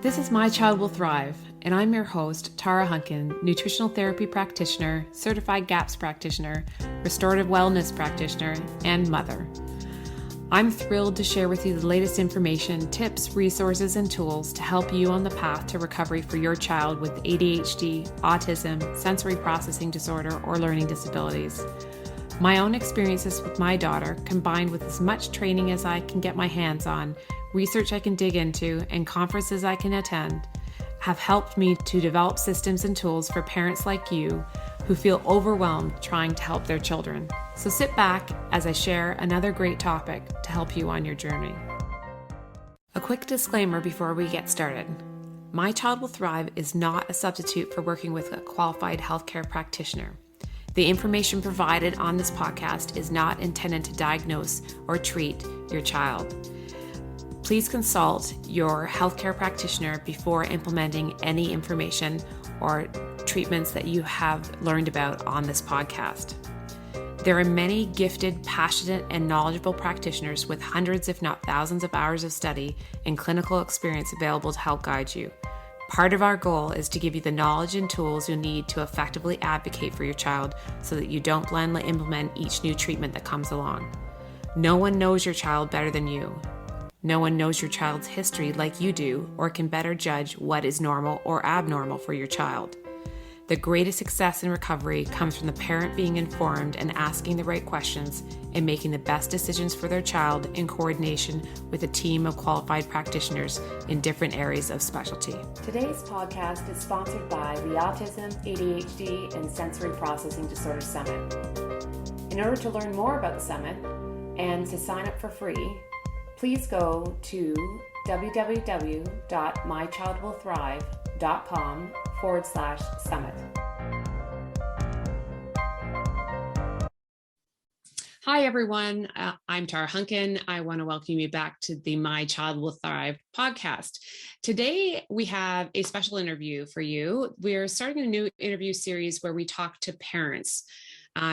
This is My Child Will Thrive, and I'm your host, Tara Hunkin, nutritional therapy practitioner, certified GAPS practitioner, restorative wellness practitioner, and mother. I'm thrilled to share with you the latest information, tips, resources, and tools to help you on the path to recovery for your child with ADHD, autism, sensory processing disorder, or learning disabilities. My own experiences with my daughter, combined with as much training as I can get my hands on, research I can dig into, and conferences I can attend, have helped me to develop systems and tools for parents like you who feel overwhelmed trying to help their children. So sit back as I share another great topic to help you on your journey. A quick disclaimer before we get started. My Child Will Thrive is not a substitute for working with a qualified healthcare practitioner. The information provided on this podcast is not intended to diagnose or treat your child. Please consult your healthcare practitioner before implementing any information or treatments that you have learned about on this podcast. There are many gifted, passionate, and knowledgeable practitioners with hundreds, if not thousands, of hours of study and clinical experience available to help guide you. Part of our goal is to give you the knowledge and tools you need to effectively advocate for your child so that you don't blindly implement each new treatment that comes along. No one knows your child better than you. No one knows your child's history like you do or can better judge what is normal or abnormal for your child. The greatest success in recovery comes from the parent being informed and asking the right questions and making the best decisions for their child in coordination with a team of qualified practitioners in different areas of specialty. Today's podcast is sponsored by the Autism, ADHD, and Sensory Processing Disorder Summit. In order to learn more about the summit and to sign up for free, please go to www.mychildwillthrive.com/summit. Hi, everyone. I'm Tara Hunkin. I want to welcome you back to the My Child Will Thrive podcast. Today, we have a special interview for you. We're starting a new interview series where we talk to parents.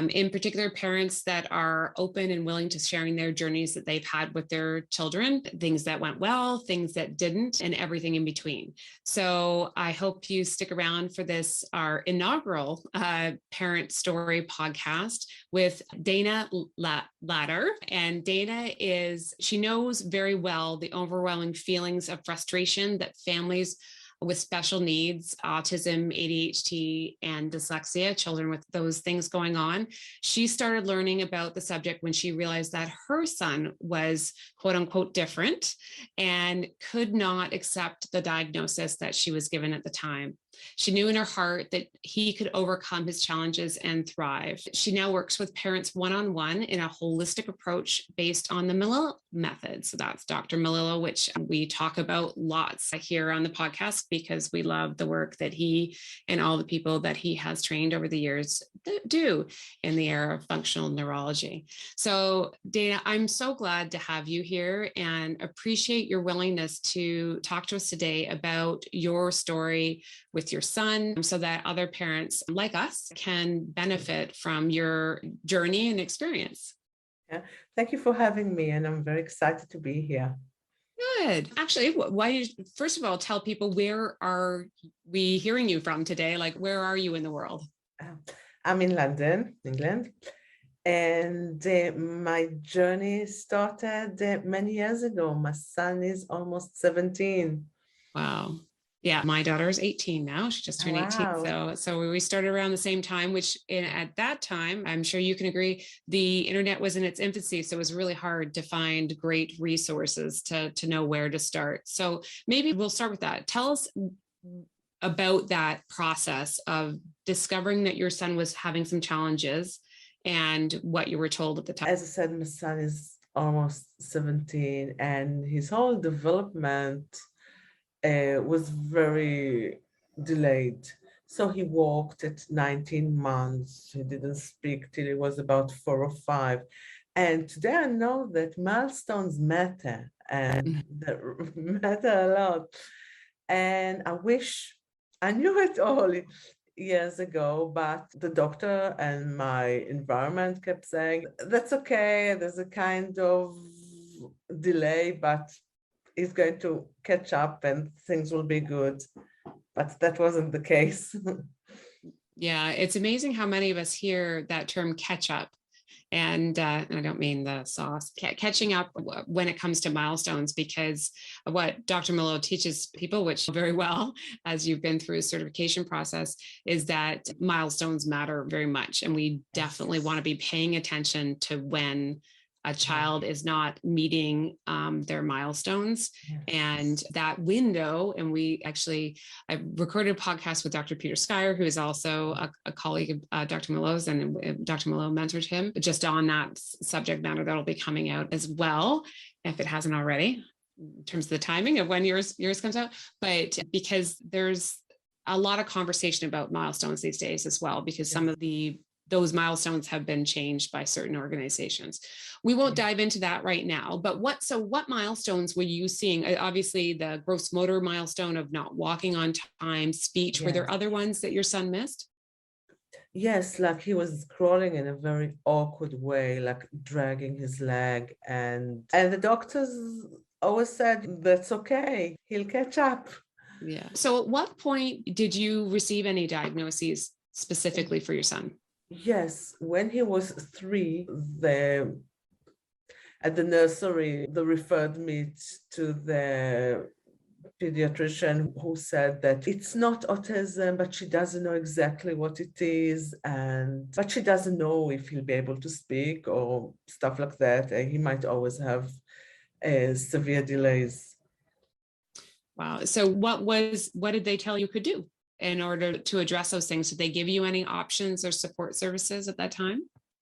In particular, parents that are open and willing to sharing their journeys that they've had with their children, things that went well, things that didn't, and everything in between. So I hope you stick around for this, our inaugural parent story podcast with Dana Latter. And Dana she knows very well the overwhelming feelings of frustration that families with special needs, autism, ADHD, and dyslexia, children with those things going on. She started learning about the subject when she realized that her son was quote unquote different and could not accept the diagnosis that she was given at the time. She knew in her heart that he could overcome his challenges and thrive. She now works with parents one-on-one in a holistic approach based on the Melillo method. So that's Dr. Melillo, which we talk about lots here on the podcast because we love the work that he and all the people that he has trained over the years do in the area of functional neurology. So Dana, I'm so glad to have you here and appreciate your willingness to talk to us today about your story with your son so that other parents like us can benefit from your journey and experience. Yeah, thank you for having me, and I'm very excited to be here. Good. Actually, why don't you first of all tell people where are we hearing you from today? Like, where are you in the world? I'm in London, England, and my journey started many years ago. My son is almost 17. Wow. Yeah, my daughter is 18 now. She just turned 18. So we started around the same time, which at that time, I'm sure you can agree, the internet was in its infancy. So it was really hard to find great resources to know where to start. So maybe we'll start with that. Tell us about that process of discovering that your son was having some challenges and what you were told at the time. As I said, my son is almost 17 and his whole development was very delayed. So he walked at 19 months. He didn't speak till he was about 4 or 5. And today I know that milestones matter and that matter a lot. And I wish I knew it all years ago, but the doctor and my environment kept saying, that's okay, there's a kind of delay, but he's going to catch up and things will be good. But that wasn't the case. Yeah, it's amazing how many of us hear that term catch up. And I don't mean the sauce, catching up when it comes to milestones, because what Dr. Milo teaches people, which very well, as you've been through a certification process, is that milestones matter very much. And we definitely want to be paying attention to when a child is not meeting their milestones and that window. And I recorded a podcast with Dr. Peter Schreier, who is also a colleague of Dr. Milo's, and Dr. Milo mentored him just on that subject matter. That'll be coming out as well, if it hasn't already, in terms of the timing of when yours comes out. But because there's a lot of conversation about milestones these days as well, because some of those milestones have been changed by certain organizations. We won't dive into that right now, but what milestones were you seeing? Obviously the gross motor milestone of not walking on time, speech, were there other ones that your son missed? Yes, like he was crawling in a very awkward way, like dragging his leg, and the doctors always said, that's okay, he'll catch up. Yeah. So at what point did you receive any diagnoses specifically for your son? Yes, when he was 3, at the nursery, they referred me to the pediatrician, who said that it's not autism, but she doesn't know exactly what it is, but she doesn't know if he'll be able to speak or stuff like that. He might always have severe delays. Wow. So what did they tell you could do in order to address those things? Did they give you any options or support services at that time?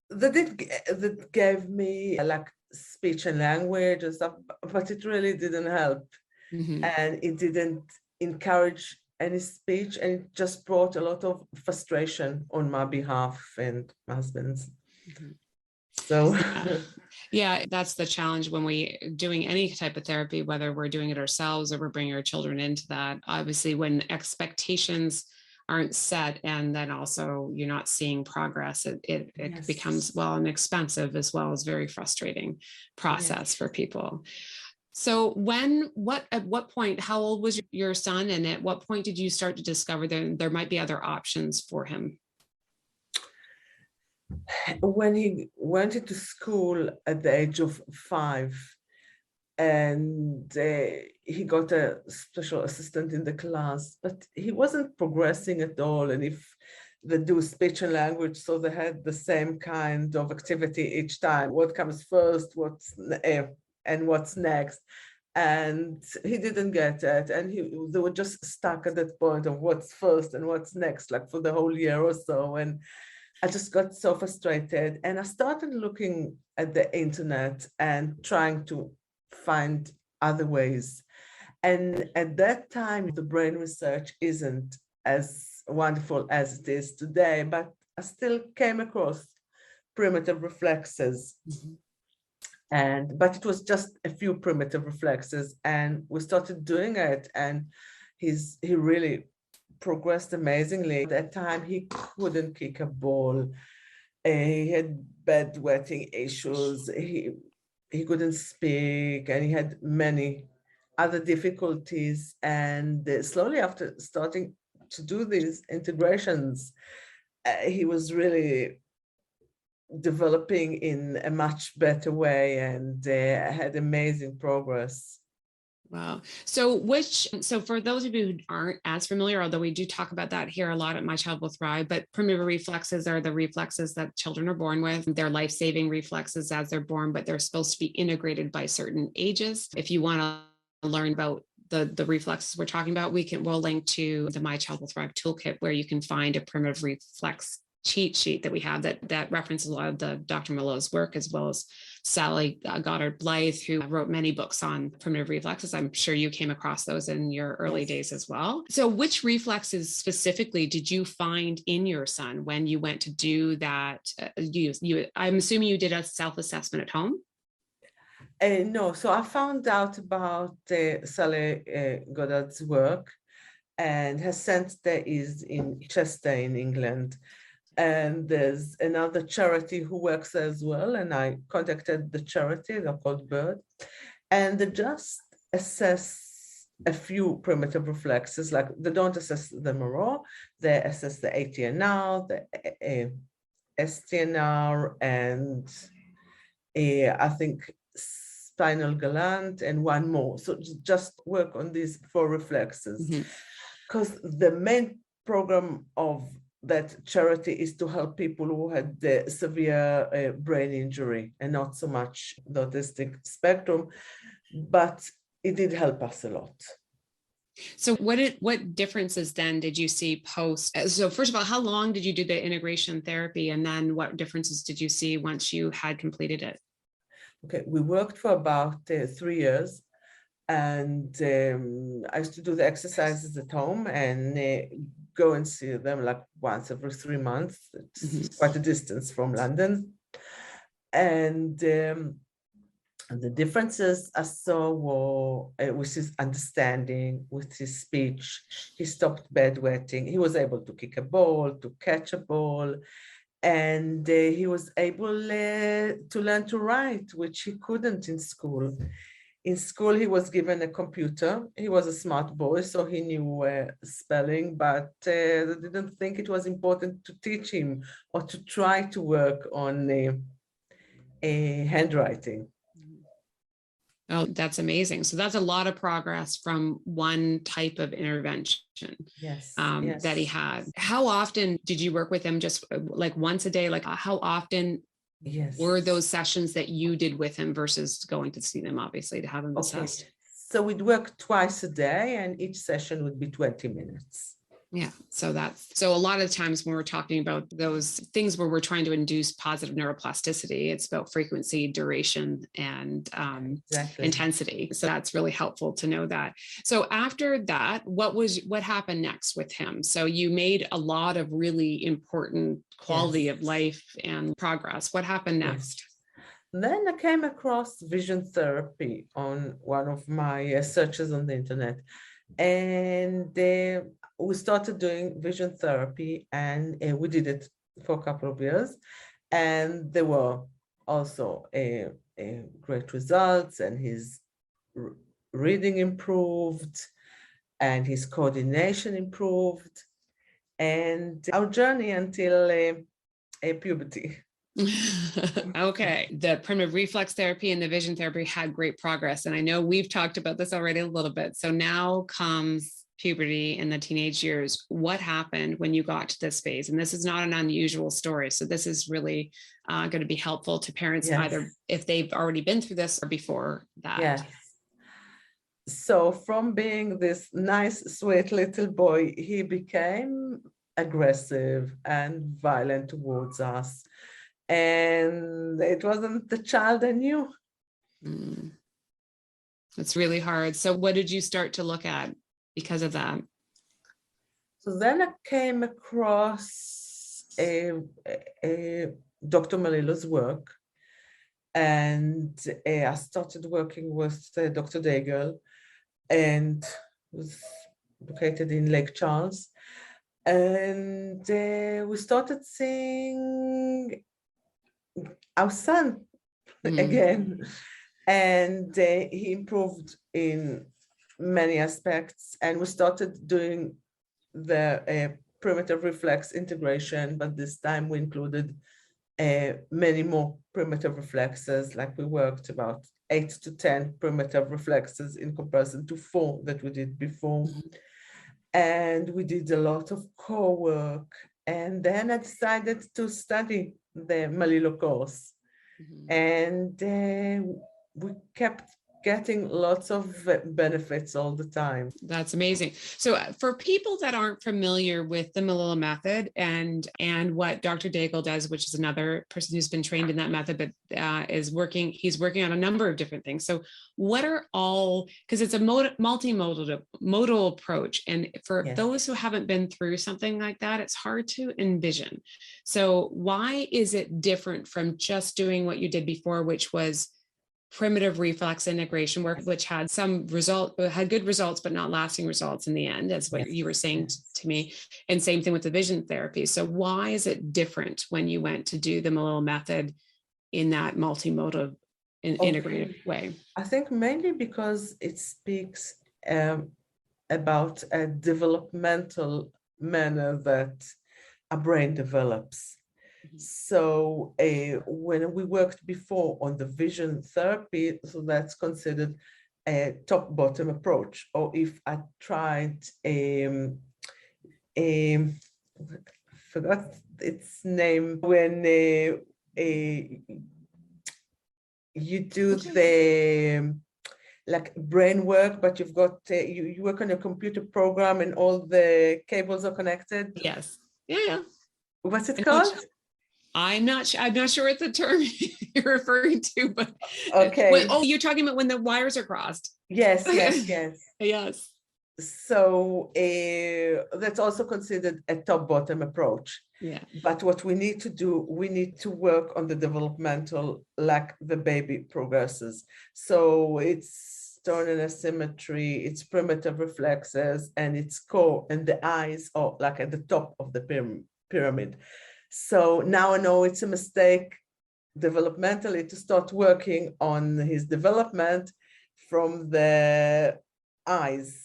That gave me like speech and language and stuff, but it really didn't help. Mm-hmm. And it didn't encourage any speech, and it just brought a lot of frustration on my behalf and my husband's. Mm-hmm. So yeah, that's the challenge when we doing any type of therapy, whether we're doing it ourselves or we're bringing our children into that. Obviously, when expectations aren't set, and then also you're not seeing progress, it becomes an expensive as well as very frustrating process for people. So at what point, how old was your son, and at what point did you start to discover that there might be other options for him? When he went into school at the age of 5, and he got a special assistant in the class, but he wasn't progressing at all. And if they do speech and language, so they had the same kind of activity each time. What comes first, and what's next? And he didn't get it. And they were just stuck at that point of what's first and what's next, like for the whole year or so. And I just got so frustrated. And I started looking at the internet and trying to find other ways. And at that time, the brain research isn't as wonderful as it is today, but I still came across primitive reflexes. Mm-hmm. But it was just a few primitive reflexes, and we started doing it, and he really progressed amazingly. At that time, he couldn't kick a ball. He had bedwetting issues. He couldn't speak, and he had many other difficulties. And slowly, after starting to do these integrations, he was really developing in a much better way, and had amazing progress. Wow. So for those of you who aren't as familiar, although we do talk about that here a lot at My Child Will Thrive, but primitive reflexes are the reflexes that children are born with. They're life-saving reflexes as they're born, but they're supposed to be integrated by certain ages. If you want to learn about the reflexes we're talking about, we'll link to the My Child Will Thrive toolkit, where you can find a primitive reflex cheat sheet that we have that references a lot of the Dr. Milo's work, as well as Sally Goddard Blythe, who wrote many books on primitive reflexes. I'm sure you came across those in your early days as well. So which reflexes specifically did you find in your son when you went to do that? I'm assuming you did a self-assessment at home? No, so I found out about Sally Goddard's work, and her center is in Chester in England. And there's another charity who works as well, and I contacted the charity. They're called Bird, and they just assess a few primitive reflexes, like they don't assess them all, they assess the ATNR, the STNR, and I think spinal gland, and one more. So just work on these 4 reflexes, because the main program of that charity is to help people who had the severe brain injury and not so much the autistic spectrum, but it did help us a lot. So what differences then did you see post? So first of all, how long did you do the integration therapy? And then what differences did you see once you had completed it? Okay, we worked for about 3 years, and I used to do the exercises at home and go and see them like once every 3 months. It's quite a distance from London. And the differences I saw were with his understanding, with his speech. He stopped bedwetting. He was able to kick a ball, to catch a ball, and he was able to learn to write, which he couldn't in school. In school, he was given a computer. He was a smart boy, so he knew spelling, but they didn't think it was important to teach him or to try to work on handwriting. Oh, that's amazing. So that's a lot of progress from one type of intervention Yes. that he had. How often did you work with him? Just like once a day? Like how often were those sessions that you did with him versus going to see them, obviously, to have him assessed? So we'd work twice a day and each session would be 20 minutes. Yeah. So a lot of times when we're talking about those things where we're trying to induce positive neuroplasticity, it's about frequency, duration, and intensity. So that's really helpful to know that. So after that, what happened next with him? So you made a lot of really important quality of life and progress. What happened next? Then I came across vision therapy on one of my searches on the internet. And we started doing vision therapy, and we did it for a couple of years. And there were also great results, and his reading improved, and his coordination improved, and our journey until puberty. Okay. The primitive reflex therapy and the vision therapy had great progress. And I know we've talked about this already a little bit. So now comes puberty and the teenage years. What happened when you got to this phase? And this is not an unusual story. So this is really going to be helpful to parents, either if they've already been through this or before that. Yes. So from being this nice, sweet little boy, he became aggressive and violent towards us. And it wasn't the child I knew. It's really hard. So what did you start to look at because of that? So then I came across Dr. Melillo's work, and I started working with Dr. Daigle, and was located in Lake Charles. And we started seeing our son again, and he improved in many aspects, and we started doing the primitive reflex integration, but this time we included many more primitive reflexes. Like we worked about 8 to 10 primitive reflexes in comparison to 4 that we did before. And we did a lot of core work, and then I decided to study the Melillo course. And we kept getting lots of benefits all the time. That's amazing. So for people that aren't familiar with the Melillo method and what Dr. Daigle does, which is another person who's been trained in that method, but he's working on a number of different things. So what are all, because it's a multimodal approach. And for those who haven't been through something like that, it's hard to envision. So why is it different from just doing what you did before, which was primitive reflex integration work, which had had good results, but not lasting results in the end, as what you were saying to me. And same thing with the vision therapy. So why is it different when you went to do the Melillo method in that multimodal integrated way? I think mainly because it speaks about a developmental manner that a brain develops. So when we worked before on the vision therapy, so that's considered a top-bottom approach. Or if I tried forgot its name, when you do the like brain work, but you've got you work on a computer program and all the cables are connected. Yes. Yeah. What's it called? I'm not sure what the term you're referring to, but okay. You're talking about when the wires are crossed. Yes. Yes. So that's also considered a top-bottom approach. Yeah. But what we need to do, we need to work on the developmental, like the baby progresses. So it's tonal asymmetry, it's primitive reflexes, and its core and the eyes are like at the top of the pyramid. So now I know it's a mistake developmentally to start working on his development from the eyes.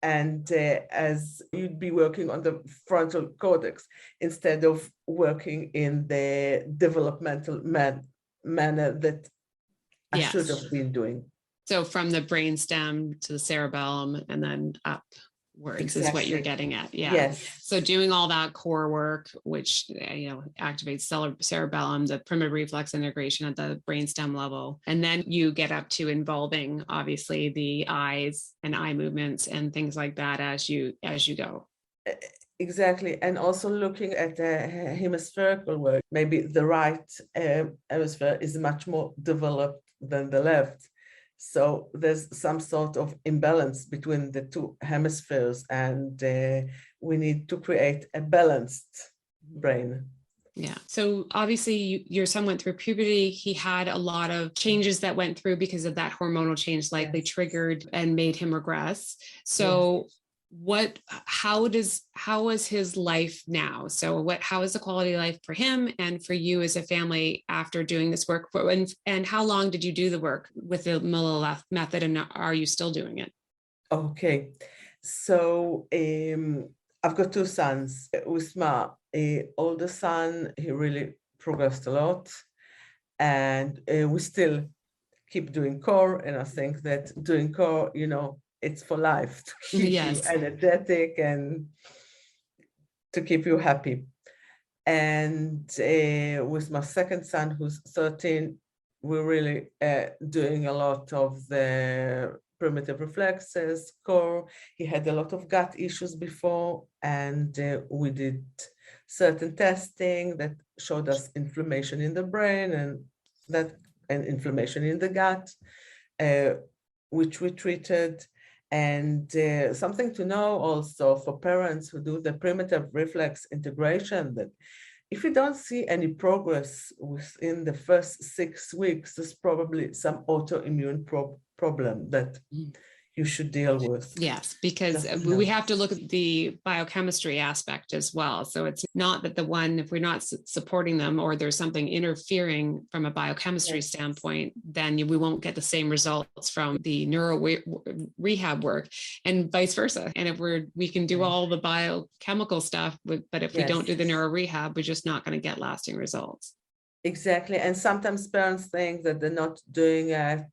And as you'd be working on the frontal cortex instead of working in the developmental manner that I should have been doing. So from the brainstem to the cerebellum and then upwards is what you're getting at. Yeah. Yes. So doing all that core work, which activates cerebellum, the primitive reflex integration at the brainstem level, and then you get up to involving obviously the eyes and eye movements and things like that as you go. Exactly, and also looking at the hemispherical work, maybe the right hemisphere is much more developed than the left. So there's some sort of imbalance between the two hemispheres, and we need to create a balanced brain. Yeah. So obviously your son went through puberty. He had a lot of changes that went through because of that hormonal change likely triggered and made him regress. So how is his life now? So how is the quality of life for him and for you as a family after doing this work? And how long did you do the work with the Miller method, and are you still doing it? Okay. So I've got two sons. With my older son, he really progressed a lot, and we still keep doing core. And I think that doing core, it's for life, to keep you energetic and to keep you happy. And with my second son, who's 13, we're really doing a lot of the primitive reflexes, core. He had a lot of gut issues before, and we did certain testing that showed us inflammation in the brain and inflammation in the gut, which we treated. And something to know also for parents who do the primitive reflex integration, that if you don't see any progress within the first 6 weeks, there's probably some autoimmune problem that you should deal with. Yes, because we have to look at the biochemistry aspect as well. So it's not that if we're not supporting them or there's something interfering from a biochemistry standpoint, then we won't get the same results from the neuro rehab work and vice versa. And if we can do all the biochemical stuff, but if we don't do the neuro rehab, we're just not going to get lasting results. Exactly. And sometimes parents think that they're not doing it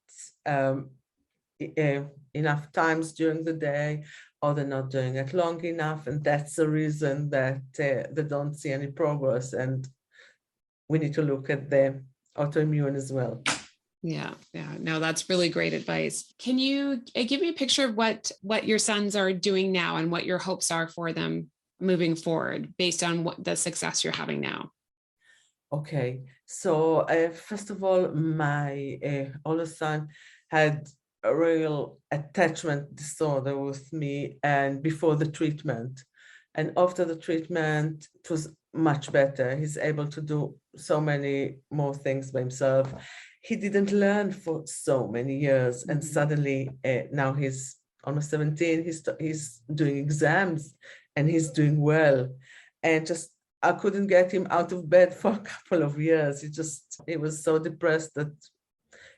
enough times during the day, or they're not doing it long enough, and that's the reason that they don't see any progress. And we need to look at the autoimmune as well. Yeah. No, that's really great advice. Can you give me a picture of what your sons are doing now and what your hopes are for them moving forward based on what the success you're having now? Okay, so first of all, my older son had a real attachment disorder with me, and before the treatment, and after the treatment, it was much better. He's able to do so many more things by himself. He didn't learn for so many years, and suddenly now he's almost 17. He's doing exams, and he's doing well, and I couldn't get him out of bed for a couple of years. He was so depressed that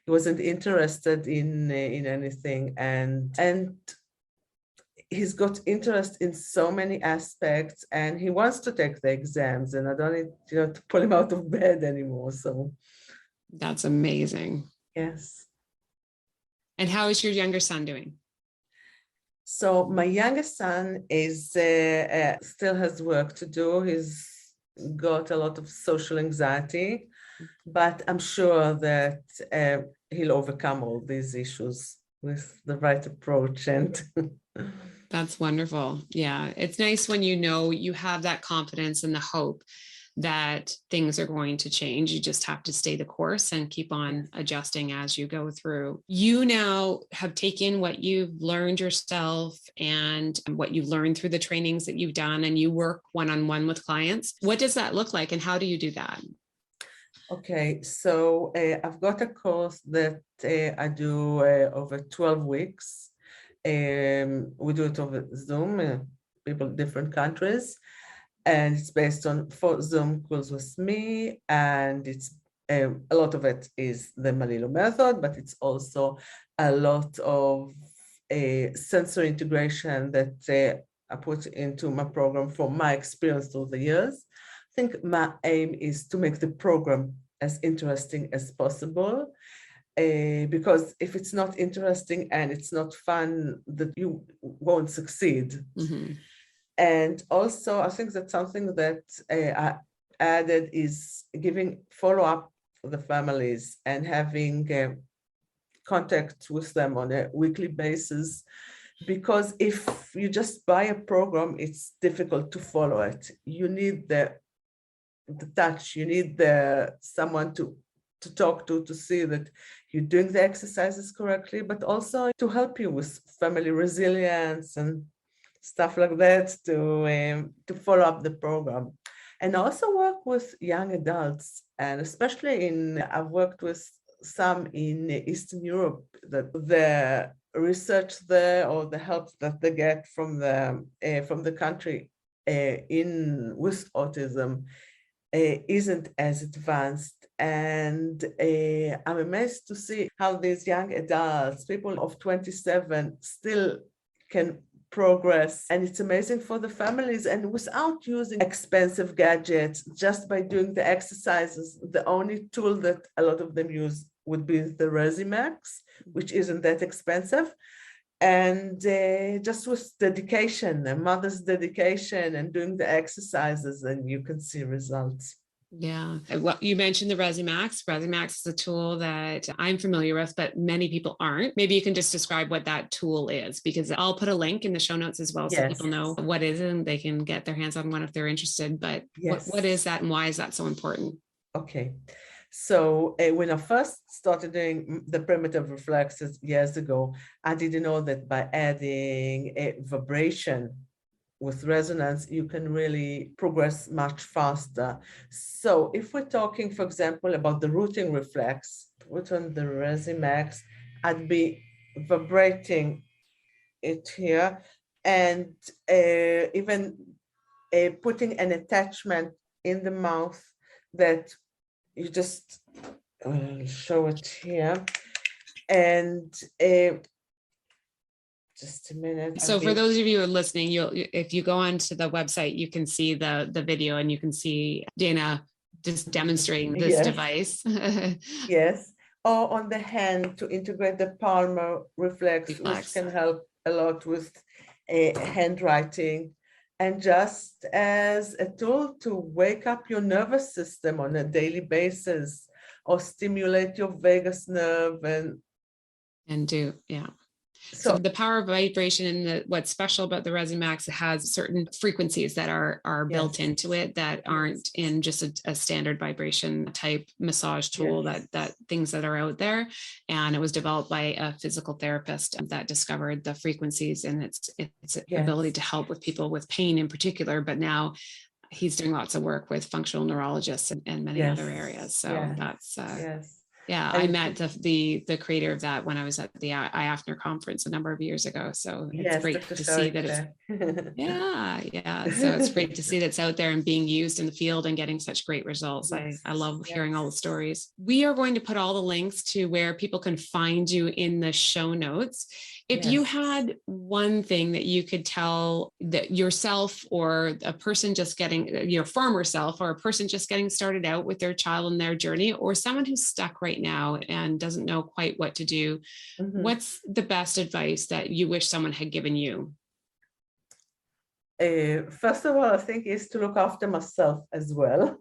He wasn't interested in anything, and he's got interest in so many aspects, and he wants to take the exams, and I don't need, to pull him out of bed anymore. So That's amazing. yes. And how is your younger son doing? So my youngest son is still has work to do. He's got a lot of social anxiety, but I'm sure that he'll overcome all these issues with the right approach. And That's wonderful. Yeah. It's nice when you have that confidence and the hope that things are going to change. You just have to stay the course and keep on adjusting as you go through. You now have taken what you've learned yourself and what you've learned through the trainings that you've done, and you work one-on-one with clients. What does that look like, and how do you do that? Okay, so I've got a course that I do over 12 weeks. We do it over Zoom, people in different countries. And it's based on 4 Zoom calls with me, and it's a lot of it is the Malilo method, but it's also a lot of sensory integration that I put into my program from my experience through the years. I think my aim is to make the program as interesting as possible, because if it's not interesting and it's not fun, that you won't succeed. Mm-hmm. And also, I think that something that I added is giving follow-up for the families and having contact with them on a weekly basis. Because if you just buy a program, it's difficult to follow it. You need the touch. You need someone to talk to see that you're doing the exercises correctly, but also to help you with family resilience and stuff like that, to follow up the program. And also work with young adults, and especially I've worked with some in Eastern Europe, that the research there or the help that they get from the country with autism isn't as advanced. And I'm amazed to see how these young adults, people of 27, still can progress. And it's amazing for the families, and without using expensive gadgets, just by doing the exercises. The only tool that a lot of them use would be the Resimax, which isn't that expensive. And just with dedication, a mother's dedication, and doing the exercises, and you can see results. Yeah. Well, you mentioned the Resimax. Resimax is a tool that I'm familiar with, but many people aren't. Maybe you can just describe what that tool is, because I'll put a link in the show notes as well, so Yes. people know what it is and they can get their hands on one if they're interested. But yes. what is that, and why is that so important? Okay. So when I first started doing the primitive reflexes years ago, I didn't know that by adding a vibration with resonance, you can really progress much faster. So if we're talking, for example, about the rooting reflex, put on the Resimax, I'd be vibrating it here, and even putting an attachment in the mouth that you just show it here. And just a minute. So for those of you who are listening, if you go onto the website, you can see the video, and you can see Dana just demonstrating this device. Yes. Or on the hand, to integrate the palmar reflex, which can help a lot with handwriting, and just as a tool to wake up your nervous system on a daily basis, or stimulate your vagus nerve and do, yeah. So the power of vibration, and what's special about the Resimax, it has certain frequencies that are built into it that aren't in just a standard vibration type massage tool that things that are out there. And it was developed by a physical therapist that discovered the frequencies and its ability to help with people with pain in particular. But now he's doing lots of work with functional neurologists and many other areas. So that's yeah, I met the creator of that when I was at the IAFNR conference a number of years ago. So it's great to see that Yeah. So it's great to see that's out there and being used in the field and getting such great results. Yes, I love hearing all the yes. stories. We are going to put all the links to where people can find you in the show notes. If you Yes. had one thing that you could tell that yourself or a person just getting, your former self or a person just getting started out with their child and their journey, or someone who's stuck right now and doesn't know quite what to do, Mhm. what's the best advice that you wish someone had given you? First of all, I think is to look after myself as well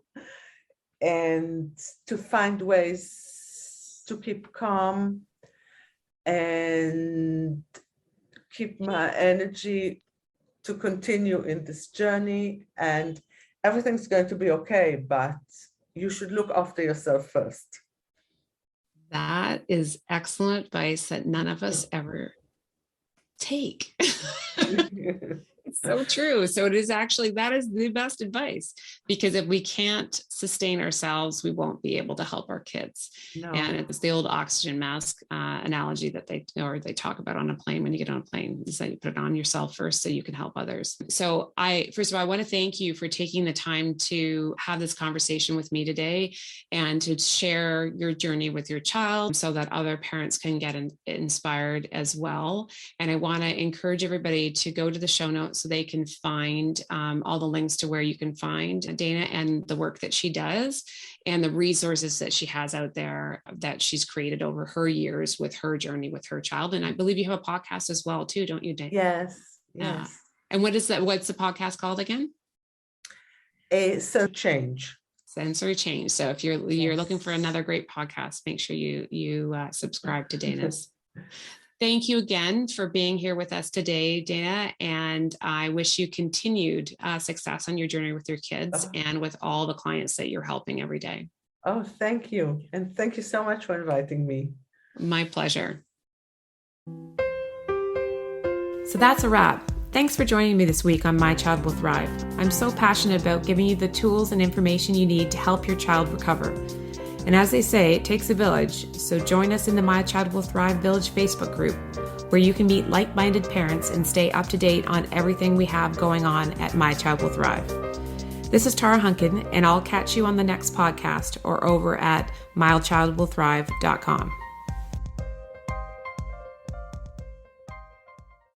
and to find ways to keep calm and keep my energy to continue in this journey, and everything's going to be okay, but you should look after yourself first. That is excellent advice that none of us ever take. It's so true. So it is actually, that is the best advice, because if we can't sustain ourselves, we won't be able to help our kids. And No. it's the old oxygen mask analogy that they talk about on a plane. When you get on a plane, is that you put it on yourself first so you can help others. So first of all, I want to thank you for taking the time to have this conversation with me today and to share your journey with your child so that other parents can get inspired as well. And I want to encourage everybody to go to the show notes so they can find all the links to where you can find Dana and the work that she does and the resources that she has out there that she's created over her years with her journey with her child. And I believe you have a podcast as well too, don't you, Dana? Yes, yes. And what's the podcast called again? So change. Sensory Change. So if you're looking for another great podcast, make sure you subscribe to Dana's. Thank you again for being here with us today, Dana. And I wish you continued success on your journey with your kids and with all the clients that you're helping every day. Oh, thank you. And thank you so much for inviting me. My pleasure. So that's a wrap. Thanks for joining me this week on My Child Will Thrive. I'm so passionate about giving you the tools and information you need to help your child recover. And as they say, it takes a village, so join us in the My Child Will Thrive Village Facebook group, where you can meet like-minded parents and stay up to date on everything we have going on at My Child Will Thrive. This is Tara Hunkin, and I'll catch you on the next podcast or over at mychildwillthrive.com.